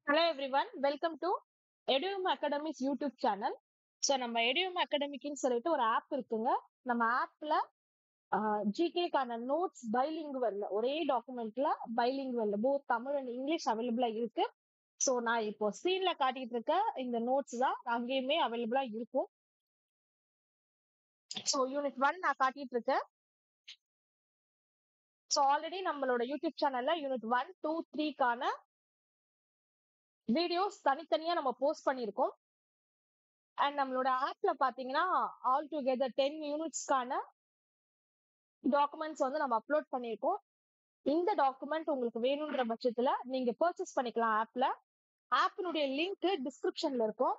Hello everyone, welcome to Eduum Academy's YouTube channel. So நம்ம Eduum Academicன்னு சொல்லிட்டு ஒரு app இருக்குங்க. நம்ம ஆப்ல ஜிகேக்கான நோட்ஸ் பைலிங்குவல் ஒரே டாக்குமெண்ட்ல bilingual both Tamil and English அவைலபிளா இருக்கு. ஸோ நான் இப்போ ஸ்க்ரீன்ல காட்டிட்டு இருக்க இந்த நோட்ஸ் தான் அங்கேயுமே அவைலபிளா இருக்கும். ஸோ யூனிட் 1 நான் காட்டிட்டு இருக்கேன். ஸோ ஆல்ரெடி நம்மளோட யூடியூப் சேனல்ல யூனிட் 1, 2, 3க்கான வீடியோஸ் தனித்தனியா நம்ம போஸ்ட் பண்ணியிருக்கோம். அண்ட் நம்மளோட ஆப்ல பாத்தீங்கன்னா ஆல் டுகெதர் 10 யூனிட்ஸ்க்கான டாக்குமெண்ட்ஸ் வந்து நம்ம அப்லோட் பண்ணியிருக்கோம். இந்த டாக்குமெண்ட் உங்களுக்கு வேணுன்ற பட்சத்துல நீங்க பர்ச்சேஸ் பண்ணிக்கலாம் ஆப்ல. ஆப்பினுடைய லிங்க் டிஸ்கிரிப்ஷன்ல இருக்கும்.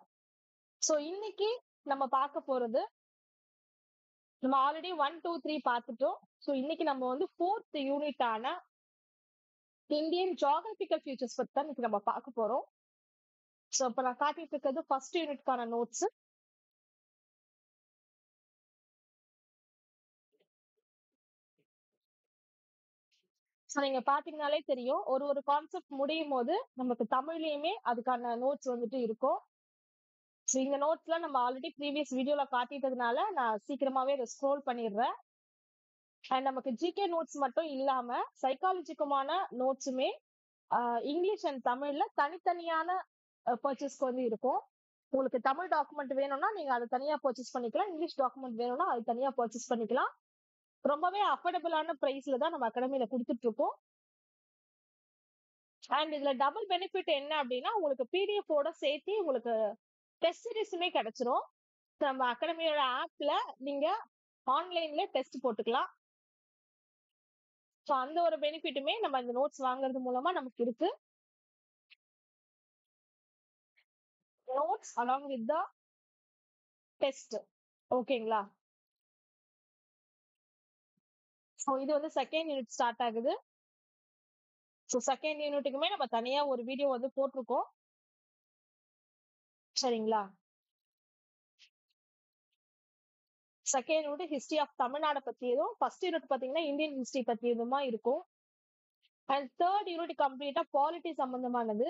ஸோ இன்னைக்கு நம்ம பார்க்க போறது நம்ம ஆல்ரெடி 1, 2, 3 பார்த்துட்டோம். ஸோ இன்னைக்கு நம்ம வந்து 4th யூனிட்டான இந்தியன் ஜியோகிராபிக்கல் ஃபியூச்சர்ஸ் பத்தி தான் இன்னைக்கு நம்ம பார்க்க போறோம். ஸோ இப்போ நான் காட்டிட்டு இருக்கிறது ஃபர்ஸ்ட் யூனிட்கான நோட்ஸ். ஸோ நீங்க பாத்தீங்கன்னாலே தெரியும், ஒரு கான்செப்ட் முடியும் போது நமக்கு தமிழ்லயுமே அதுக்கான நோட்ஸ் வந்துட்டு இருக்கும். ஸோ இந்த நோட்ஸ்லாம் நம்ம ஆல்ரெடி ப்ரீவியஸ் வீடியோல காட்டிட்டதுனால நான் சீக்கிரமாவே அதை ஸ்க்ரோல் பண்ணிடுறேன். அண்ட் நமக்கு ஜிகே நோட்ஸ் மட்டும் இல்லாம சைக்காலஜிக்குமான நோட்ஸுமே இங்கிலீஷ் அண்ட் தமிழ்ல தனித்தனியான பர்ச்சேஸ்க்கு வந்து இருக்கும். உங்களுக்கு தமிழ் டாக்குமெண்ட் வேணும்னா நீங்க அதை தனியா பர்ச்சேஸ் பண்ணிக்கலாம். இங்கிலீஷ் டாக்குமெண்ட் வேணும்னா அது தனியா பர்ச்சேஸ் பண்ணிக்கலாம். ரொம்பவே அஃபோர்டபுளான பிரைஸ்ல தான் நம்ம அகாடமியில கொடுத்துட்டு இருக்கோம். அண்ட் இதுல டபுள் பெனிஃபிட் என்ன அப்படின்னா, உங்களுக்கு பிடிஎஃப் ஓட சேர்த்து உங்களுக்கு டெஸ்ட் சீரிஸுமே கிடைச்சிரும். நம்ம அகாடமியோட ஆப்ல நீங்க ஆன்லைன்ல டெஸ்ட் போட்டுக்கலாம். ஸோ அந்த ஒரு பெனிஃபிட்டுமே நம்ம இந்த நோட்ஸ் வாங்குறது மூலமா நமக்கு இருக்கு. Notes along with the test. ஓகேங்களா? ஸோ இது வந்து செகண்ட் யூனிட் ஸ்டார்ட் ஆகுது. ஸோ செகண்ட் யூனிட்டுக்குமே நம்ம தனியா ஒரு வீடியோ வந்து போட்டிருக்கோம். சரிங்களா? Second unit history of Tamil Nadu பத்தியதும், ஃபர்ஸ்ட் யூனிட் பாத்தீங்கன்னா இந்தியன் ஹிஸ்டரி பத்தியதுமா இருக்கும். அண்ட் தேர்ட் யூனிட் கம்ப்ளீட்டா பாலிட்டி சம்பந்தமானது.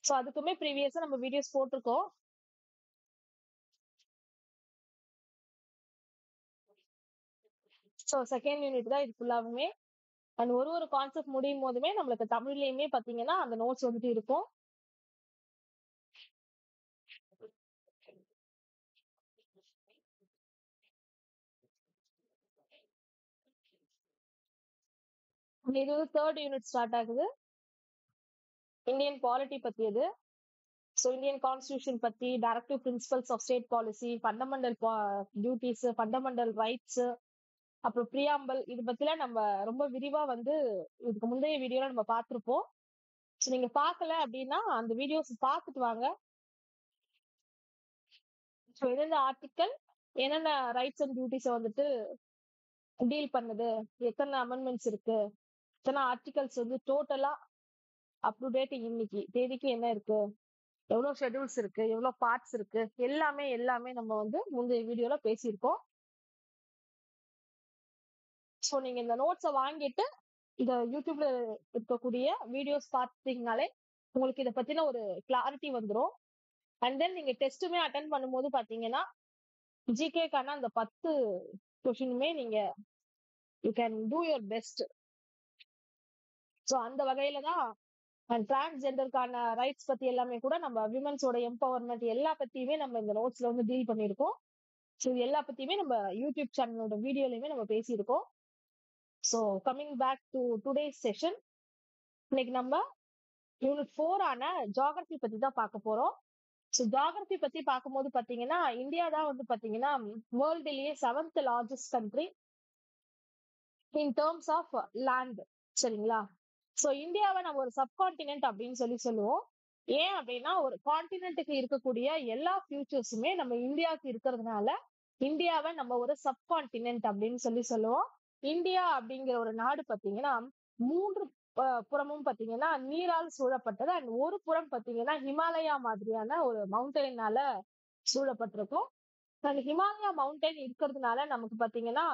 ஸோ அதுக்குமே ப்ரீவியஸா நம்ம வீடியோஸ் போட்டிருக்கோம். ஸோ செகண்ட் யூனிட் தான் இது ஃபுல்லாவுமே. அண்ட் ஒரு கான்செப்ட் முடியும் போதுமே நம்மளுக்கு தமிழ்லயுமே பாத்தீங்கன்னா அந்த நோட்ஸ் வந்துட்டு இருக்கும். இது வந்து தேர்ட் யூனிட் ஸ்டார்ட் ஆகுது. இந்தியன் பாலிட்டி பத்தியது. ஸோ இந்தியன் கான்ஸ்டியூஷன் பத்தி, directive principles of state policy, fundamental duties, fundamental rights, அப்புறம் பிரியாம்பல், இது பத்திலாம் நம்ம ரொம்ப விரிவா வந்து இதுக்கு முந்தைய வீடியோல நம்ம பார்த்திருப்போம். ஸோ நீங்க பார்க்கல அப்படின்னா அந்த வீடியோஸ் பார்த்துட்டு வாங்க. ஸோ எந்தெந்த ஆர்டிக்கல் என்னென்ன ரைட்ஸ் அண்ட் டியூட்டிஸை வந்துட்டு டீல் பண்ணுது, எத்தனை அமெண்ட்மெண்ட்ஸ் இருக்கு, எத்தனை ஆர்டிகல்ஸ் வந்து டோட்டலா அப் டு டேட் இன்னைக்கு தேதிக்கு என்ன இருக்கு, எவ்வளவு ஷெட்யூல்ஸ் இருக்கு, எவ்வளவு பார்ட்ஸ் இருக்கு, எல்லாமே எல்லாமே நம்ம வந்து முந்தைய வீடியோல பேசியிருக்கோம். ஸோ நீங்க இந்த நோட்ஸை வாங்கிட்டு இந்த யூடியூப்ல இருக்கக்கூடிய வீடியோஸ் பார்த்தீங்கனாலே உங்களுக்கு இதை பத்தின ஒரு கிளாரிட்டி வந்துடும். அண்ட் தென் நீங்க டெஸ்ட்டுமே அட்டன் பண்ணும்போது பாத்தீங்கன்னா ஜிகேக்கான அந்த 10 கொஷினுமே நீங்க you can do your best. So அந்த வகையில தான் டிரான்ஸ்ஜெண்டருக்கான ரைட்ஸ் பத்தி எல்லாமே கூட நம்ம விமன்ஸோட எம்பவர்மெண்ட் எல்லா பத்தியுமே நம்ம இந்த நோட்ஸ்ல வந்து டீல் பண்ணியிருக்கோம். ஸோ எல்லா பத்தியுமே நம்ம யூடியூப் சேனலோட வீடியோலயுமே நம்ம பேசியிருக்கோம். So coming back to today's session, இன்னைக்கு நம்ம யூனிட் 4 ஆன ஜியோகிராஃபி பத்தி தான் பார்க்க போறோம். ஸோ ஜியோகிராஃபி பத்தி பார்க்கும்போது பாத்தீங்கன்னா இந்தியா தான் வந்து பாத்தீங்கன்னா வேர்ல்டுலயே 7th largest country in terms of land. சரிங்களா? ஸோ இந்தியாவை நம்ம ஒரு சப்கான்டினென்ட் அப்படின்னு சொல்லுவோம். ஏன் அப்படின்னா ஒரு கான்டினென்ட்டுக்கு இருக்கக்கூடிய எல்லா ஃபியூச்சர்ஸுமே நம்ம இந்தியாவுக்கு இருக்கிறதுனால இந்தியாவை நம்ம ஒரு சப்கான்டினென்ட் அப்படின்னு சொல்லுவோம். இந்தியா அப்படிங்கிற ஒரு நாடு பாத்தீங்கன்னா 3 புறமும் பாத்தீங்கன்னா நீரால் சூழப்பட்டது. அண்ட் ஒரு புறம் பாத்தீங்கன்னா ஹிமாலயா மாதிரியான ஒரு மவுண்டெயினால சூழப்பட்டிருக்கும். அந்த ஹிமாலயா மவுண்டைன் இருக்கிறதுனால நமக்கு பாத்தீங்கன்னா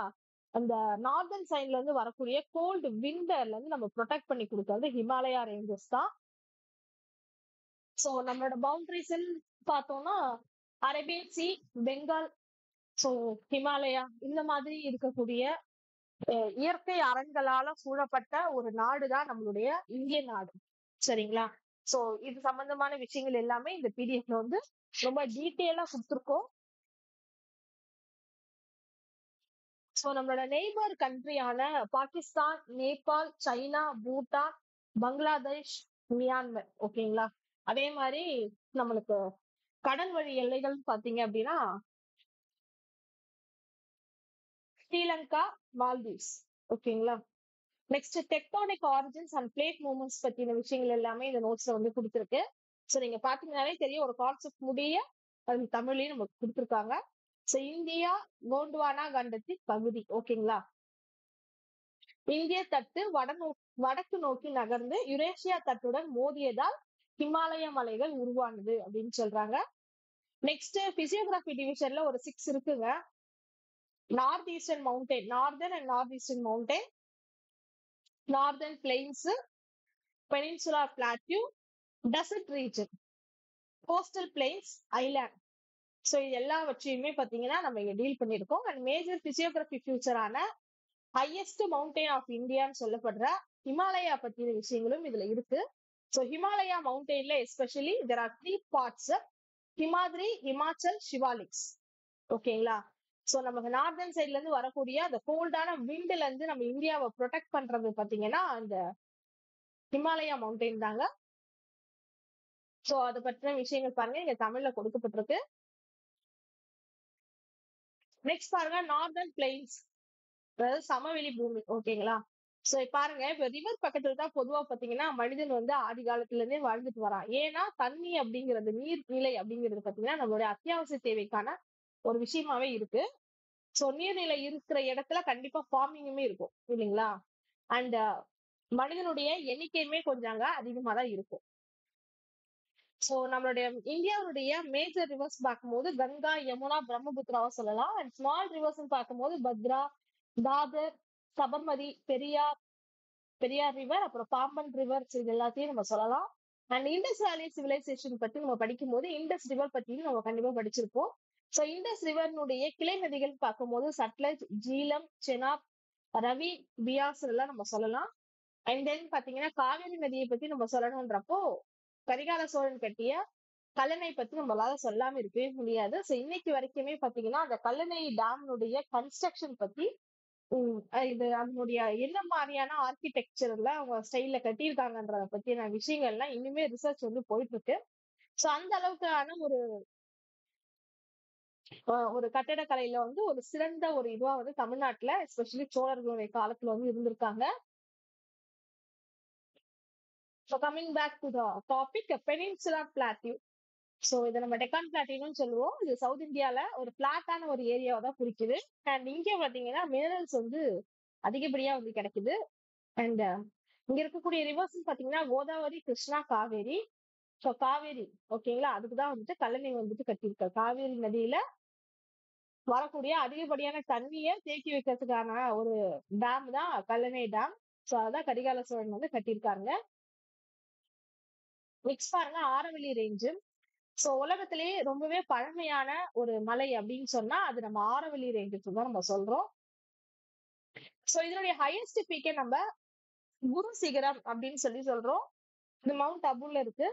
அந்த நார்தர்ன் சைட்ல இருந்து வரக்கூடிய கோல்டு விண்டர்ல இருந்து நம்ம ப்ரொடெக்ட் பண்ணி கொடுக்கறது ஹிமாலயா ரேஞ்சஸ் தான். ஸோ நம்மளோட பவுண்டரிஸ் பார்த்தோம்னா Arabian sea, Bengal, so Himalaya இந்த மாதிரி இருக்கக்கூடிய இயற்கை அரண்களால சூழப்பட்ட ஒரு நாடுதான் நம்மளுடைய இந்திய நாடு. சரிங்களா? சோ இது சம்பந்தமான விஷயங்கள் எல்லாமே இந்த பிடிஎஃப்ல வந்து ரொம்ப டீட்டெயிலா கொடுத்துருக்கோம். ஸோ நம்மளோட நெய்பர் கண்ட்ரியான பாகிஸ்தான், நேபாள், சைனா, பூட்டான், பங்களாதேஷ், மியான்மர், ஓகேங்களா? அதே மாதிரி நம்மளுக்கு கடல் வழி எல்லைகள் பாத்தீங்க அப்படின்னா ஸ்ரீலங்கா, மால்தீவ்ஸ், ஓகேங்களா? Next tectonic origins and plate movements பத்தின விஷயங்கள் எல்லாமே இந்த நோட்ஸ்ல வந்து கொடுத்துருக்கு. ஸோ நீங்க பாத்தீங்கன்னாலே தெரியும், ஒரு கான்செப்ட் முடிய அது தமிழ்லயும் நமக்கு கொடுத்துருக்காங்க. ஸோ இந்தியா கோண்டுவானா கண்டத்தின் பகுதி, ஓகேங்களா? இந்திய தட்டு வடக்கு நோக்கி நகர்ந்து யுரேஷியா தட்டுடன் மோதியதால் ஹிமாலய மலைகள் உருவானது அப்படின்னு சொல்றாங்க. நெக்ஸ்ட் பிசியோகிராபி டிவிஷன்ல ஒரு 6 இருக்குங்க. North eastern mountain, northern and north eastern mountain, northern plains, peninsula plateau, desert region, coastal plains, island. So இது எல்லாவற்றையுமே பாத்தீங்கன்னா நம்ம இங்க டீல் பண்ணிருக்கோம். அண்ட் மேஜர் பிசியோகிராபி ஃபியூச்சரான ஹையஸ்ட் மவுண்டைன் ஆஃப் இந்தியான்னு சொல்லப்படுற ஹிமாலயா பத்தின விஷயங்களும் இதுல இருக்கு. ஸோ ஹிமாலயா மவுண்டெயின்ல especially there are 3 parts: Himadri, Himachal, Shivaliks, ஓகேங்களா? ஸோ நமக்கு நார்தர்ன் சைட்ல இருந்து வரக்கூடிய அந்த கோல்டான விண்ட்ல இருந்து நம்ம இந்தியாவை ப்ரொடெக்ட் பண்றது பாத்தீங்கன்னா அந்த ஹிமாலயா மவுண்டெயின் தாங்க. ஸோ அதை பற்றின விஷயங்கள் பாருங்க, இங்க தமிழ்ல கொடுக்கப்பட்டிருக்கு. நெக்ஸ்ட் பாருங்க, நார்தர்ன் பிளெயின்ஸ், அதாவது சமவெளி பூமி, ஓகேங்களா? சோ பாருங்க, இப்ப ரிவர் பக்கத்துல தான் பொதுவா பாத்தீங்கன்னா மனிதன் வந்து ஆதி காலத்துல இருந்தே வாழ்ந்துட்டு வரான். ஏன்னா தண்ணி அப்படிங்கிறது, நீர்நிலை அப்படிங்கிறது பாத்தீங்கன்னா நம்மளுடைய அத்தியாவசிய தேவைக்கான ஒரு விஷயமாவே இருக்கு. சோ நீர்நிலை இருக்கிற இடத்துல கண்டிப்பா ஃபார்மிங்குமே இருக்கும் இல்லைங்களா? அண்ட் மனிதனுடைய எண்ணிக்கையுமே கொஞ்சம் அங்க அதிகமா தான் இருக்கும். சோ நம்மளுடைய இந்தியாவுடைய மேஜர் ரிவர்ஸ் பார்க்கும்போது கங்கா, யமுனா, பிரம்மபுத்திராவை சொல்லலாம். அண்ட் ஸ்மால் ரிவர்ஸ் பார்க்கும்போது பத்ரா, தாதர், சபர்மதி, பெரியார் ரிவர், அப்புறம் பாம்பன் ரிவர், இது எல்லாத்தையும் நம்ம சொல்லலாம். அண்ட் இண்டஸ் வேலி சிவிலைசேஷன் பத்தி நம்ம படிக்கும் போது இண்டஸ் ரிவர் பத்தியும் நம்ம கண்டிப்பா படிச்சிருப்போம். சோ இண்டஸ் ரிவர்னுடைய கிளை நதிகள் பார்க்கும்போது சட்லஜ், ஜீலம், செனாப், ரவி, பியாஸ் எல்லாம் நம்ம சொல்லலாம். அண்ட் தென் பாத்தீங்கன்னா காவேரி நதியை பத்தி நம்ம சொல்லணும்ன்றப்போ கரிகால சோழன் கட்டிய கல்லணை பத்தி நம்மளால சொல்லாம இருக்கவே முடியாது. சோ இன்னைக்கு வரைக்குமே பாத்தீங்கன்னா அந்த கல்லணை டேம்னுடைய கன்ஸ்ட்ரக்ஷன் பத்தி இது அதனுடைய என்ன மாதிரியான ஆர்கிடெக்சர்ல அவங்க ஸ்டைல்ல கட்டியிருக்காங்கன்றத பத்தின விஷயங்கள்லாம் இன்னுமே ரிசர்ச் வந்து போயிட்டு இருக்கு. சோ அந்த அளவுக்கான ஒரு கட்டடக்கலையில வந்து ஒரு சிறந்த ஒரு இதுவா வந்து தமிழ்நாட்டுல எஸ்பெஷலி சோழர்களுடைய காலத்துல வந்து இருந்திருக்காங்க. So coming back to the topic, peninsula plateau. So இதை நம்ம டெக்கான் பிளாட்டியூன்னு சொல்லுவோம். இது சவுத் இந்தியால ஒரு பிளாட்டான ஒரு ஏரியாவை தான் குறிக்குது. அண்ட் இங்கே பாத்தீங்கன்னா மினரல்ஸ் வந்து அதிகப்படியா வந்து கிடைக்குது. அண்ட் இங்க இருக்கக்கூடிய ரிவர்ஸ் பாத்தீங்கன்னா கோதாவரி, கிருஷ்ணா, காவேரி. ஸோ காவேரி, ஓகேங்களா, அதுக்குதான் வந்துட்டு கல்லணை வந்துட்டு கட்டியிருக்க. காவேரி நதியில வரக்கூடிய அதிகப்படியான தண்ணியை தேக்கி வைக்கிறதுக்கான ஒரு டேம் தான் கல்லணை டேம். ஸோ அதான் கரிகால சோழன் வந்து கட்டியிருக்காங்க. நெக்ஸ்ட் பாருங்க, ஆரவல்லி ரேஞ்சு. சோ உலகத்திலேயே ரொம்பவே பழமையான ஒரு மலை அப்படின்னு சொன்னா அது நம்ம ஆரவல்லி ரேஞ்சஸ் தான் நம்ம சொல்றோம். சோ இதனுடைய ஹையஸ்ட் பீக்கே நம்ம குரு சிகரம் அப்படின்னு சொல்லி சொல்றோம். இது மவுண்ட் அபுல இருக்கு.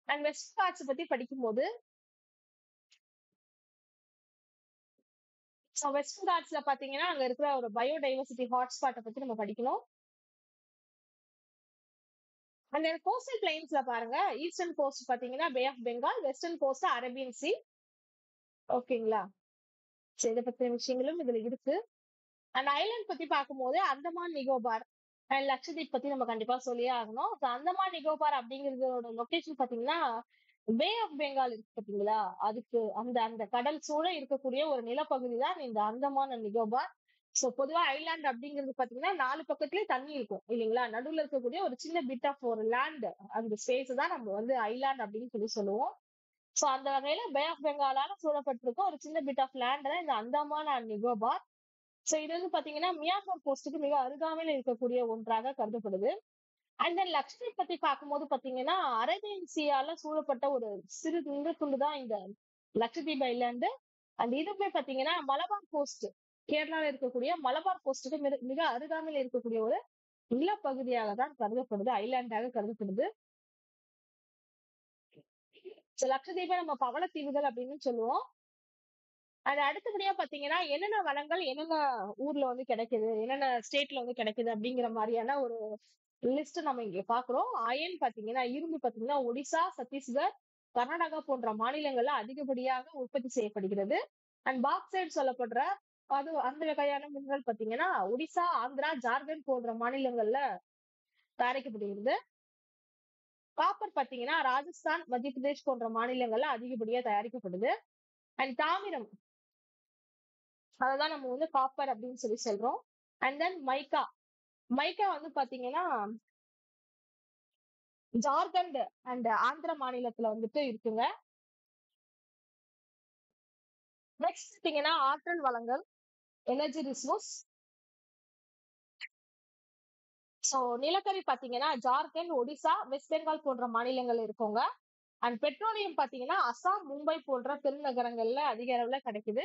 அண்ட் வெஸ்ட் காட்ஸ் பத்தி படிக்கும்போது வெஸ்ட் காட்ஸ்ல பாத்தீங்கன்னா அங்க இருக்கிற ஒரு பயோடைவர்சிட்டி ஹாட்ஸ்பாட்டை பத்தி நம்ம படிக்கணும். அந்த கோஸ்டல் பிளைன்ஸ்ல பாருங்க, ஈஸ்டர்ன் கோஸ்ட் பாத்தீங்கன்னா bay of Bengal, western coast Arabian sea, ஓகேங்களா? இதை பத்தின விஷயங்களும் இதுல இருக்கு. அந்த ஐலாண்ட் பத்தி பார்க்கும்போது அந்தமான் நிக்கோபார் அண்ட் லட்சதீப் பத்தி நம்ம கண்டிப்பா சொல்லியே ஆகணும். அந்தமான் நிக்கோபார் அப்படிங்கறதோட லொகேஷன் பாத்தீங்கன்னா பே ஆஃப் பெங்கால் இருக்கு பாத்தீங்களா, அதுக்கு அந்த அந்த கடல் சூழ இருக்கக்கூடிய ஒரு நிலப்பகுதி தான் இந்த அந்தமான் அண்ட் நிக்கோபார். சோ பொதுவா ஐலாண்ட் அப்படிங்கிறது பாத்தீங்கன்னா 4 பக்கத்துலயும் தண்ணி இருக்கும் இல்லைங்களா, நடுவுல இருக்கக்கூடிய ஒரு சின்ன பிட் ஆஃப் ஒரு லேண்ட், அந்த ஸ்பேஸ் தான் நம்ம வந்து ஐலாண்ட் அப்படின்னு சொல்லி சொல்லுவோம். சோ அந்த வகையில பே ஆஃப் பெங்காலால சூழப்பட்டிருக்க ஒரு சின்ன பிட் ஆஃப் லேண்ட் தான் இந்த அந்தமான் அண்ட் நிக்கோபார். சோ இது வந்து பாத்தீங்கன்னா மியான்மர் கோஸ்டுக்கு மிக அருகாமையில் இருக்கக்கூடிய ஒன்றாக கருதப்படுது. அண்ட் தென் லட்சத்தீவு பத்தி பார்க்கும்போது பாத்தீங்கன்னா அரேபியன் சீயால சூழப்பட்ட ஒரு சிறு துண்டு தான் இந்த லட்சத்தீவு ஐலாண்டு. அந்த இதுவுமே பாத்தீங்கன்னா மலபார் கோஸ்ட், கேரளால இருக்கக்கூடிய மலபார் கோஸ்டுக்கு மிக மிக அருகாமையில் இருக்கக்கூடிய ஒரு நிலப்பகுதியாக தான் கருதப்படுது, ஐலாண்டாக கருதப்படுது. லட்சத்தீவை நம்ம பவளத்தீவுகள் அப்படின்னு சொல்லுவோம். அது அடுத்தபடியா பாத்தீங்கன்னா என்னென்ன வளங்கள் என்னென்ன ஊர்ல வந்து கிடைக்குது, என்னென்ன ஸ்டேட்ல வந்து கிடைக்குது அப்படிங்கிற மாதிரியான ஒரு லிஸ்ட் நம்ம இங்க பாக்குறோம். அயன் பாத்தீங்கன்னா இரும்பு பாத்தீங்கன்னா ஒடிசா, சத்தீஸ்கர், கர்நாடகா போன்ற மாநிலங்கள்ல அதிகப்படியாக உற்பத்தி செய்யப்படுகிறது. அண்ட் பாக்சைட் சொல்லப்படுற அது அந்த வகையான மினரல் பாத்தீங்கன்னா ஒடிசா, ஆந்திரா, ஜார்க்கண்ட் போன்ற மாநிலங்கள்ல தயாரிக்கப்படுகிறது. காப்பர் பாத்தீங்கன்னா ராஜஸ்தான், மத்திய பிரதேஷ் போன்ற மாநிலங்கள்ல அதிகப்படியா தயாரிக்கப்படுது. அண்ட் தாமிரம், அததான் நம்ம வந்து காப்பர் அப்படின்னு சொல்லி சொல்றோம். அண்ட் தென் மைக்கா, மைக்கா வந்து பாத்தீங்கன்னா ஜார்க்கண்ட் அண்ட் ஆந்திர மாநிலத்துல வந்துட்டு இருக்குங்க. நெக்ஸ்ட் பாத்தீங்கன்னா ஆற்றல் வளங்கள், எனர்ஜி ரிசோர்ஸ். சோ நிலக்கரி பாத்தீங்கன்னா ஜார்க்கண்ட், ஒடிசா, வெஸ்ட் பெங்கால் போன்ற மாநிலங்கள் இருக்குங்க. அண்ட் பெட்ரோலியம் பாத்தீங்கன்னா அசாம், மும்பை போன்ற பெருநகரங்கள்ல அதிக அளவுல கிடைக்குது.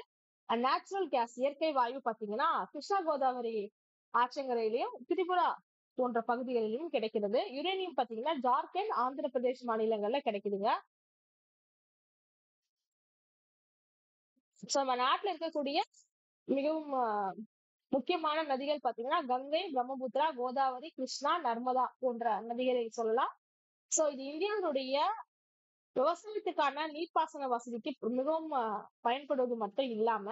அண்ட் நேச்சுரல் கேஸ், இயற்கை வாயு பாத்தீங்கன்னா கிருஷ்ணா கோதாவரி ஆற்றங்கரையிலையும் திரிபுரா போன்ற பகுதிகளிலும் கிடைக்கிறது. யுரேனியம் பாத்தீங்கன்னா ஜார்க்கண்ட், ஆந்திர பிரதேஷ் மாநிலங்கள்ல கிடைக்குதுங்க. நம்ம நாட்டுல இருக்கக்கூடிய மிகவும் முக்கியமான நதிகள் பாத்தீங்கன்னா கங்கை, பிரம்மபுத்திரா, கோதாவரி, கிருஷ்ணா, நர்மதா போன்ற நதிகளை சொல்லலாம். சோ இது இந்தியாவுடைய விவசாயத்துக்கான நீர்ப்பாசன வசதிக்கு மிகவும் பயன்படுவது மட்டும் இல்லாம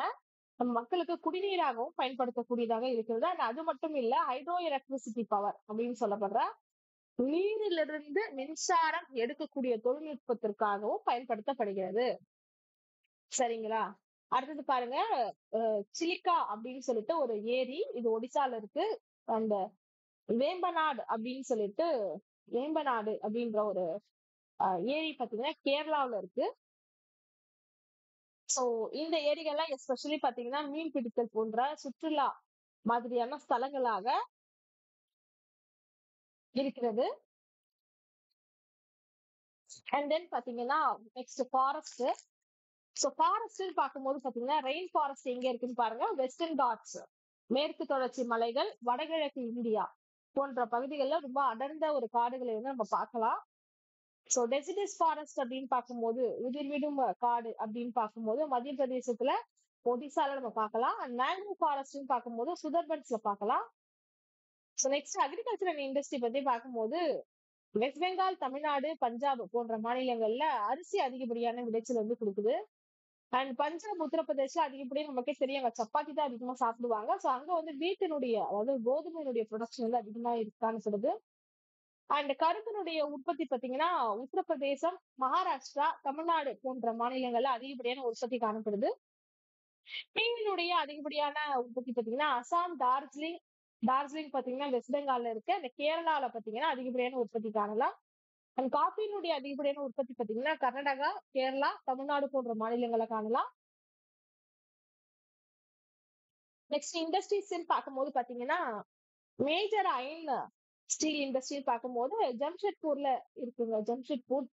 நம்ம மக்களுக்கு குடிநீராகவும் பயன்படுத்தக்கூடியதாக இருக்கிறது. அது மட்டும் இல்ல, ஹைட்ரோ எலக்ட்ரிசிட்டி பவர் அப்படின்னு சொல்லப்படுற நீரிலிருந்து மின்சாரம் எடுக்கக்கூடிய தொழில்நுட்பத்திற்காகவும் பயன்படுத்தப்படுகிறது. சரிங்களா? அடுத்தது பாருங்க, சிலிக்கா அப்படின்னு சொல்லிட்டு ஒரு ஏரி, இது ஒடிசால இருக்கு. அந்த வேம்பநாடு அப்படின்னு சொல்லிட்டு வேம்பநாடு அப்படின்ற ஒரு ஏரி பாத்தீங்கன்னா கேரளாவுல இருக்கு. சோ இந்த ஏரிகள்லாம் எஸ்பெஷலி பாத்தீங்கன்னா மீன் பிடித்தல் போன்ற சுற்றுலா மாதிரியான ஸ்தலங்களாக இருக்கிறது. அண்ட் தென் பாத்தீங்கன்னா நெக்ஸ்ட் ஃபாரஸ்ட். சோ ஃபாரஸ்ட் பார்க்கும்போது பாத்தீங்கன்னா ரெயின் ஃபாரஸ்ட் எங்க இருக்குன்னு பாருங்க. வெஸ்டர்ன் காட்ஸ், மேற்கு தொடர்ச்சி மலைகள், வடகிழக்கு இந்தியா போன்ற பகுதிகளில் ரொம்ப அடர்ந்த ஒரு காடுகளை வந்து நம்ம பார்க்கலாம். சோ டெசிடிஸ் ஃபாரஸ்ட் அப்படின்னு பார்க்கும்போது, உதிர்விடும் காடு அப்படின்னு பார்க்கும்போது மத்திய பிரதேசத்துல ஒடிசால நம்ம பார்க்கலாம். அண்ட் மேங்க்ரோவ் ஃபாரஸ்ட் பார்க்கும்போது சுதர்பன்ஸ்ல பார்க்கலாம். So next agriculture and industry பத்தி பார்க்கும்போது வெஸ்ட் பெங்கால், தமிழ்நாடு, பஞ்சாப் போன்ற மாநிலங்கள்ல அரிசி அதிகப்படியான விளைச்சல் வந்து கொடுக்குது. அண்ட் பஞ்சாப், உத்தரப்பிரதேசம் அதிகப்படியா நமக்கே தெரியும், அங்க சப்பாத்தி தான் அதிகமா சாப்பிடுவாங்க. சோ அங்க வந்து வீட்டினுடைய அதாவது கோதுமையினுடைய ப்ரொடக்ஷன் வந்து அதிகமா காணப்படுது. அண்ட் கரும்பினுடைய உற்பத்தி பாத்தீங்கன்னா உத்தரப்பிரதேசம், மகாராஷ்டிரா, தமிழ்நாடு போன்ற மாநிலங்கள்ல அதிகப்படியான உற்பத்தி காணப்படுது. மீனினுடைய அதிகப்படியான உற்பத்தி பாத்தீங்கன்னா அசாம், டார்ஜிலிங், டார்ஜிலிங் பாத்தீங்கன்னா வெஸ்ட் பெங்கால்ல இருக்கு. அந்த கேரளால பாத்தீங்கன்னா அதிகப்படியான உற்பத்தி காணலாம். அண்ட் காஃபியினுடைய அதிகப்படியான உற்பத்தி பாத்தீங்கன்னா கர்நாடகா, கேரளா, தமிழ்நாடு போன்ற மாநிலங்களை காணலாம். நெக்ஸ்ட் இண்டஸ்ட்ரீஸ் பார்க்கும்போது பாத்தீங்கன்னா மேஜர் அயன் ஸ்டீல் இண்டஸ்ட்ரி பார்க்கும்போது ஜம்ஷெட்பூர்ல இருக்குங்க. ஜம்ஷெட்பூர்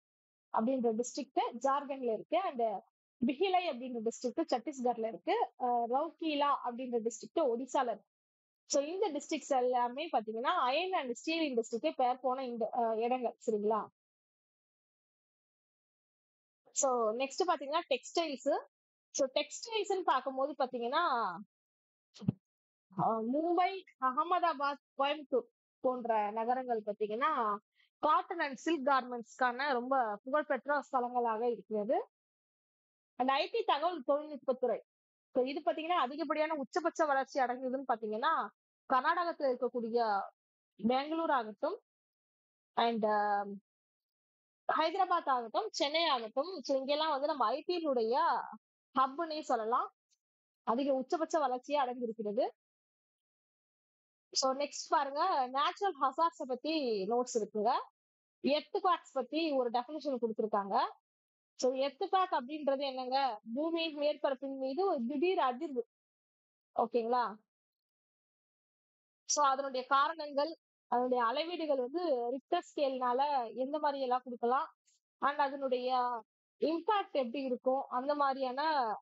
அப்படின்ற டிஸ்ட்ரிக்ட் ஜார்க்கண்ட்ல இருக்கு. அண்ட் பிஹிலை அப்படின்ற டிஸ்ட்ரிக்ட் சத்தீஸ்கர்ல இருக்கு. ரவுகீலா அப்படின்ற டிஸ்ட்ரிக்ட் ஒடிசால இருக்கு. சோ இந்த டிஸ்ட்ரிக்ட்ஸ் எல்லாமே பாத்தீங்கன்னா அயன் அண்ட் ஸ்டீல் இண்டஸ்ட்ரிக்கு பேர் போன இந்த இடங்கள். சரிங்களா? சோ நெக்ஸ்ட் பாத்தீங்கன்னா டெக்ஸ்டைல்ஸ். சோ டெக்ஸ்டைல்ஸ் பார்க்கும்போது பாத்தீங்கன்னா மும்பை, அகமதாபாத், கோயம்புத்தூர் போன்ற நகரங்கள் பாத்தீங்கன்னா காட்டன் அண்ட் சில்க் கார்மெண்ட்ஸ்க்கான ரொம்ப புகழ்பெற்ற ஸ்தலங்களாக இருக்கிறது. அந்த ஐடி தகவல் தொழில்நுட்பத்துறை, இது பாத்தீங்கன்னா அதிகப்படியான உச்சபட்ச வளர்ச்சி அடைஞ்சதுன்னு பாத்தீங்கன்னா கர்நாடகத்துல இருக்கக்கூடிய பெங்களூர் ஆகட்டும், அண்ட் ஹைதராபாத் ஆகட்டும், சென்னை ஆகட்டும், இங்கெல்லாம் வந்து நம்ம ஐடியினுடைய ஹப்னே சொல்லலாம். அதிக உச்சபட்ச வளர்ச்சியை அடைந்திருக்கிறது. சோ நெக்ஸ்ட் பாருங்க, நேச்சுரல் ஹசார்ட்ஸ் பத்தி நோட்ஸ் இருக்குங்க. எர்த் குவாக்ஸ் பத்தி ஒரு டெபினிஷன் கொடுத்திருக்காங்க. சோ எர்த்குவேக் அப்படின்றது என்னங்க? பூமியின் மேற்பரப்பின் மீது ஒரு திடீர் அதிர்வு. ஓகேங்களா? சோ அதனுடைய காரணங்கள், அதனுடைய அளவீடுகள் வந்து ரிக்டர் ஸ்கேல்னால எந்த மாதிரி எல்லாம் குடுக்கலாம். அண்ட் அதனுடைய இம்பாக்ட் எப்படி இருக்கும்? அந்த மாதிரியான,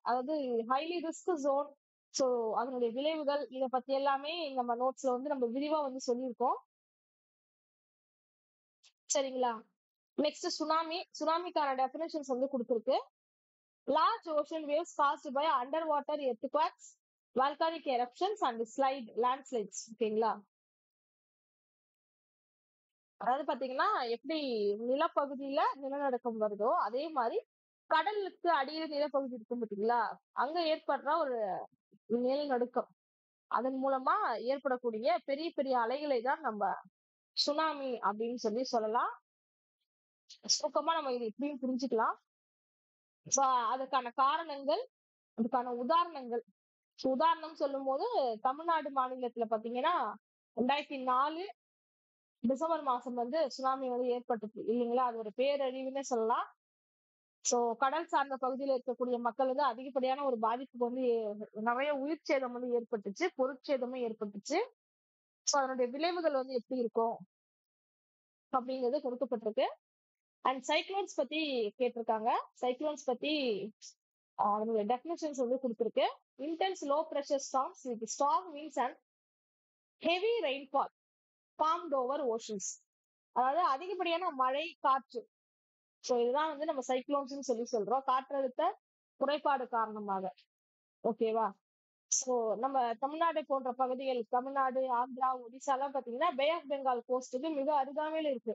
அதாவது ஹைலி ரிஸ்க் ஜோன். சோ அதனுடைய விளைவுகள் இத பத்தி எல்லாமே நம்ம நோட்ஸ்ல வந்து நம்ம விரிவா வந்து சொல்லியிருக்கோம். சரிங்களா? Next tsunami. சுனாமிக்கான டெஃபினிஷன்ஸ் வந்து குடுத்திருக்கு. Large ocean waves caused by under water earthquakes, volcanic eruptions and landslides. ஓகேங்களா? அதாவது பாத்தீங்கன்னா எப்படி நிலப்பகுதியில நிலநடுக்கம் வருதோ அதே மாதிரி கடலுக்கு அடியில நிலப்பகுதி இருக்கும் பாத்தீங்களா, அங்க ஏற்படுற ஒரு நிலநடுக்கம், அதன் மூலமா ஏற்படக்கூடிய பெரிய பெரிய அலைகளை தான் நம்ம சுனாமி அப்படின்னு சொல்லி சொல்லலாம். சுருக்கமா நம்ம இது இப்படியும் புரிஞ்சுக்கலாம். So, அதுக்கான காரணங்கள், அதுக்கான உதாரணங்கள். உதாரணம் சொல்லும் போது தமிழ்நாடு மாநிலத்துல பாத்தீங்கன்னா 2004 டிசம்பர் மாசம் வந்து சுனாமி வந்து ஏற்பட்டுச்சு இல்லைங்களா? அது ஒரு பேரழிவுன்னே சொல்லலாம். சோ கடல் சார்ந்த பகுதியில இருக்கக்கூடிய மக்கள் வந்து அதிகப்படியான ஒரு பாதிப்புக்கு வந்து நிறைய உயிர் சேதம் வந்து ஏற்பட்டுச்சு, பொருட்சேதமும் ஏற்பட்டுச்சு. சோ அதனுடைய விளைவுகள் வந்து எப்படி இருக்கும் அப்படிங்கிறது கொடுக்கப்பட்டிருக்கு. அண்ட் சைக்ளோன்ஸ் பத்தி கேட்டிருக்காங்க. சைக்ளோன்ஸ் பத்தி அதனுடைய டெஃபினிஷன்ஸ் வந்து கொடுத்திருக்கு. Intense low pressure storms with strong winds and heavy rainfall formed over oceans. அதாவது அதிகப்படியான மழை, காற்று. சோ இதுதான் வந்து நம்ம சைக்ளோன்ஸ் சொல்லி சொல்றோம். காற்றழுத்த குறைபாடு காரணமாக. ஓகேவா? சோ நம்ம தமிழ்நாடு போன்ற பகுதிகள், தமிழ்நாடு, ஆந்திரா, ஒடிசா எல்லாம் பாத்தீங்கன்னா பே ஆஃப் பெங்கால் கோஸ்டுக்கு மிக அருகாமையில இருக்கு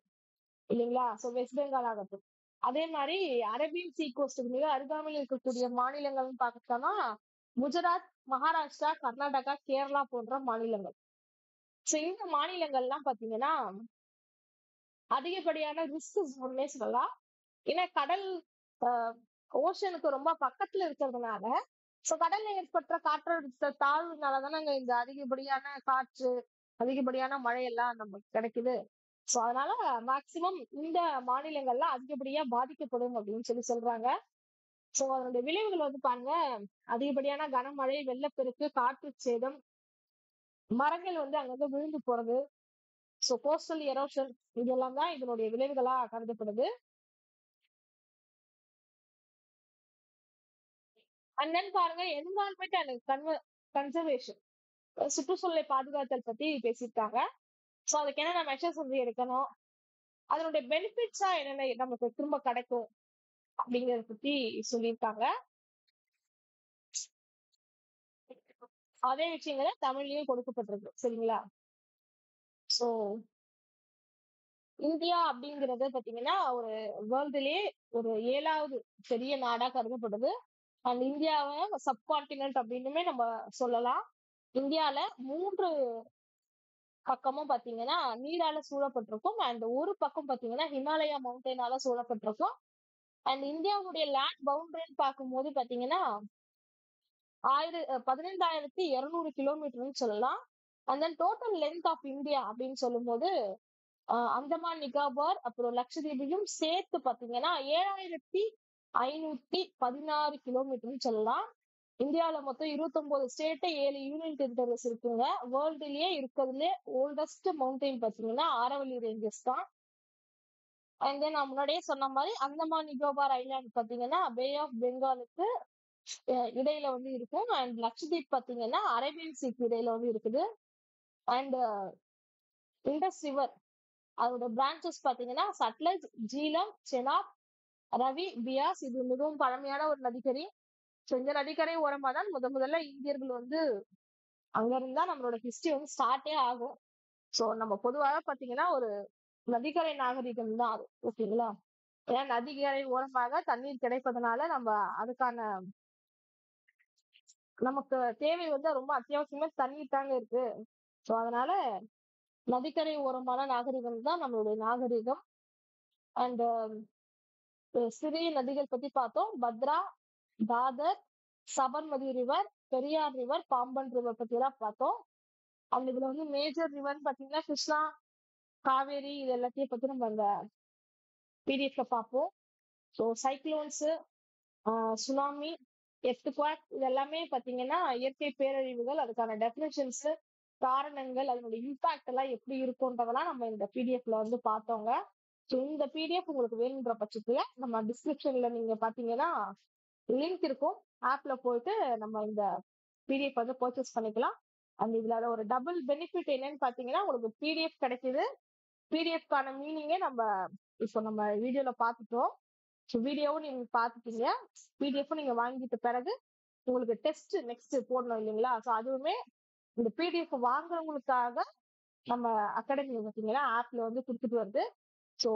இல்லைங்களா? சோ வெஸ்ட் பெங்கால் ஆகட்டும். அதே மாதிரி அரேபியன் சி கோஸ்டுக்கு மிக அருகாமையில் இருக்கக்கூடிய மாநிலங்கள்னு பார்த்தோம்னா குஜராத், மகாராஷ்டிரா, கர்நாடகா, கேரளா போன்ற மாநிலங்கள். சோ இந்த மாநிலங்கள்லாம் பாத்தீங்கன்னா அதிகப்படியான ரிஸ்க் ஜோன்னே சொல்லலாம். ஏன்னா கடல் ஓஷனுக்கு ரொம்ப பக்கத்துல இருக்கிறதுனால, சோ கடல்ல ஏற்பட்ட காற்றழுத்த தாழ்வுனாலதானே அங்க இந்த அதிகப்படியான காற்று, அதிகப்படியான மழை எல்லாம் நமக்கு கிடைக்குது. சோ அதனால மேக்சிமம் இந்த மாநிலங்கள்ல அதிகப்படியா பாதிக்கப்படும் அப்படின்னு சொல்லி சொல்றாங்க. சோ அதனுடைய விளைவுகள் வந்து பாருங்க, அதிகப்படியான கனமழை, வெள்ளப்பெருக்கு, காற்று சேதம், மரங்கள் வந்து அங்கங்க விழுந்து போறது. சோ கோஸ்டல் எரோஷன் இதெல்லாம் தான் இதனுடைய விளைவுகளா கருதப்படுது. அண்ட் தென் பாருங்க, என்விரான்மெண்ட் அண்ட் கன்சர்வேஷன், சுற்றுச்சூழலை பாதுகாத்தல் பத்தி பேசியிருக்காங்க. சோ அதுக்கு என்னென்ன மெஷர்ஸ் வந்து எடுக்கணும், அதனுடைய பெனிஃபிட்ஸா என்னென்ன நமக்கு திரும்ப கிடைக்கும் அப்படிங்கறத பத்தி சொல்லியிருக்காங்க. அதே விஷயங்களை தமிழ்லயும் கொடுக்கப்பட்டிருக்கு. சரிங்களா? சோ இந்தியா அப்படிங்கறது பாத்தீங்கன்னா ஒரு வேர்ல்டுலயே ஒரு 7வது பெரிய நாடா கருதப்படுது. அண்ட் இந்தியாவை சப்கான்டினென்ட் அப்படின்னுமே நம்ம சொல்லலாம். இந்தியால 3 பக்கமும் பாத்தீங்கன்னா நீரால சூழப்பட்டிருக்கும். அண்ட் ஒரு பக்கம் பாத்தீங்கன்னா ஹிமாலயா மவுண்டெயினால சூழப்பட்டிருக்கும். அண்ட் இந்தியாவுடைய லேண்ட் பவுண்டரின்னு பார்க்கும்போது பாத்தீங்கன்னா 15,200 கிலோமீட்டர்னு சொல்லலாம். And then total length of India அப்படின்னு சொல்லும்போது அந்தமான் நிக்கோபார் அப்புறம் லட்சத்தீவையும் சேர்த்து பாத்தீங்கன்னா 7,516 கிலோமீட்டர்னு சொல்லலாம். இந்தியாவில மொத்தம் 29 ஸ்டேட், 7 யூனியன் டெரிட்டரிஸ் இருக்குங்க. வேர்ல்டுலயே இருக்கிறதுலே ஓல்டஸ்ட் மவுண்டைன் பாத்தீங்கன்னா ஆரவல்லி ரேஞ்சஸ் தான். அண்ட் தென் நான் முன்னாடியே சொன்ன மாதிரி அந்தமான் நிக்கோபார் ஐலாண்ட் பாத்தீங்கன்னா பே ஆஃப் பெங்காலுக்கு இடையில வந்து இருக்கும். அண்ட் லட்சத்தீப் பாத்தீங்கன்னா அரேபியன் சீக்கு இடையில வந்து இருக்குது. அண்ட் இண்டஸ் ரிவர் அதோட பிரான்சஸ் பாத்தீங்கன்னா சட்லஜ், ஜீலம், செனாப், ரவி, பியாஸ். இது மிகவும் பழமையான ஒரு நதிக்கரை. ஸோ இந்த நதிக்கரை ஓரமா தான் முதல்ல இந்தியர்கள் வந்து அங்க இருந்தா நம்மளோட ஹிஸ்டரி வந்து ஸ்டார்ட்டே ஆகும். சோ நம்ம பொதுவாக பாத்தீங்கன்னா ஒரு நதிக்கரை நாகரிகம் தான் அது. ஓகேங்களா? ஏன்னா நதிக்கரை ஓரமாக தண்ணீர் கிடைப்பதனால நம்ம அதுக்கான நமக்கு தேவை வந்து ரொம்ப அத்தியாவசியமா தண்ணீர் தாங்க இருக்கு. சோ அதனால நதிக்கரை ஓரமான நாகரிகம் தான் நம்மளுடைய நாகரிகம். அண்ட் சிறிய நதிகள் பத்தி பார்த்தோம். Bhadra, Dadar, Sabarmati river, Periyar river, Pamban river பத்தி எல்லாம் பார்த்தோம். அண்ட் இதுல வந்து மேஜர் ரிவர் பாத்தீங்கன்னா கிருஷ்ணா, காவேரி இது எல்லாத்தையும் பத்தி நம்ம அந்த பிடிஎஃப்ல பார்ப்போம். ஸோ சைக்ளோன்ஸ், சுனாமி, எர்த்குவாக் இது எல்லாமே பார்த்தீங்கன்னா இயற்கை பேரழிவுகள். அதுக்கான டெஃபினிஷன்ஸ், காரணங்கள், அதனுடைய இம்பாக்ட் எல்லாம் எப்படி இருக்கும்ன்றதெல்லாம் நம்ம இந்த பிடிஎஃப்ல வந்து பார்த்தோங்க. ஸோ இந்த பிடிஎஃப் உங்களுக்கு வேணுன்ற பட்சத்துல நம்ம டிஸ்கிரிப்ஷன்ல நீங்க பார்த்தீங்கன்னா லிங்க் இருக்கும். ஆப்ல போயிட்டு நம்ம இந்த பிடிஎஃப் வந்து பர்ச்சேஸ் பண்ணிக்கலாம். அண்ட் இதுல ஒரு டபுள் பெனிஃபிட் என்னன்னு பார்த்தீங்கன்னா உங்களுக்கு பிடிஎஃப் கிடைக்குது. பிடிஎஃப்கான மீனிங்கே இப்போ நம்ம வீடியோல பார்த்துட்டோம். ஸோ வீடியோவும் நீங்க பார்த்துட்டீங்க. பிடிஎஃப் நீங்க வாங்கிட்ட பிறகு உங்களுக்கு டெஸ்ட் நெக்ஸ்ட் போடணும் இல்லைங்களா? ஸோ அதுவுமே இந்த பிடிஎஃப் வாங்குறவங்களுக்காக நம்ம அகாடமி பார்த்தீங்கன்னா ஆப்ல வந்து கொடுத்துட்டு வருது. ஸோ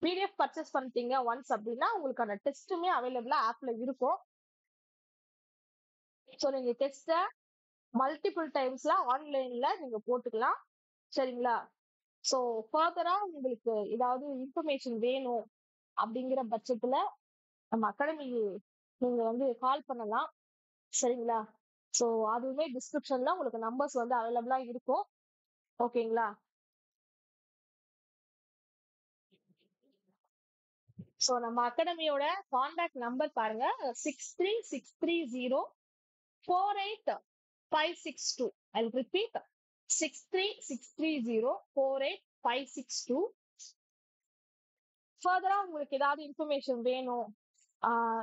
பிடிஎஃப் பர்ச்சேஸ் பண்ணிட்டீங்க ஒன்ஸ் அப்படின்னா உங்களுக்கான டெஸ்ட்டுமே அவைலபிளா ஆப்ல இருக்கும். ஸோ நீங்க டெஸ்ட்டை மல்டிபிள் டைம்ஸ்ல ஆன்லைன்ல நீங்க போட்டுக்கலாம். சரிங்களா? ஸோ ஃபர்தரா உங்களுக்கு ஏதாவது இன்ஃபர்மேஷன் வேணும் அப்படிங்கிற பட்சத்துல நம்ம அகாடமி நீங்க வந்து கால் பண்ணலாம். சரிங்களா? ஸோ அதுவுமே டிஸ்கிரிப்ஷன்ல உங்களுக்கு நம்பர்ஸ் வந்து அவைலபிளா இருக்கும். ஓகேங்களா? ஸோ நம்ம அகாடமியோட கான்டாக்ட் நம்பர் பாருங்க 6363048562. I'll repeat 6363048562. ஃபர்தரா உங்களுக்கு ஏதாவது இன்ஃபர்மேஷன் வேணும்,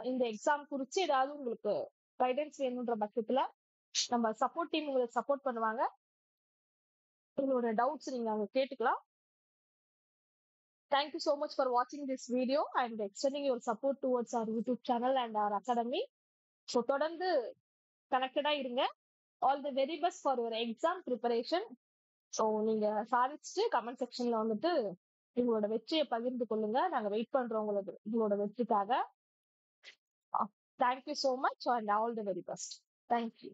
இந்த எக்ஸாம் குறிச்சு ஏதாவது உங்களுக்கு கைடன்ஸ் வேணுன்ற பட்சத்துல நம்ம சப்போர்ட் டீம் உங்களுக்கு சப்போர்ட் பண்ணுவாங்க. உங்களோட டவுட்ஸ் நீங்க அங்க கேட்டுக்கலாம். Thank you so much for watching this video and extending your support towards our YouTube channel and our academy. So தொடர்ந்து கனெக்டடா இருங்க. All the very best for your exam preparation. So நீங்க சாதிச்சுட்டு comment செக்ஷன்ல வந்துட்டு உங்களோட வெற்றியை பகிர்ந்து கொள்ளுங்க. நாங்க வெயிட் பண்றோம் உங்களோட வெற்றிக்காக. Thank you so much and all the very best. Thank you.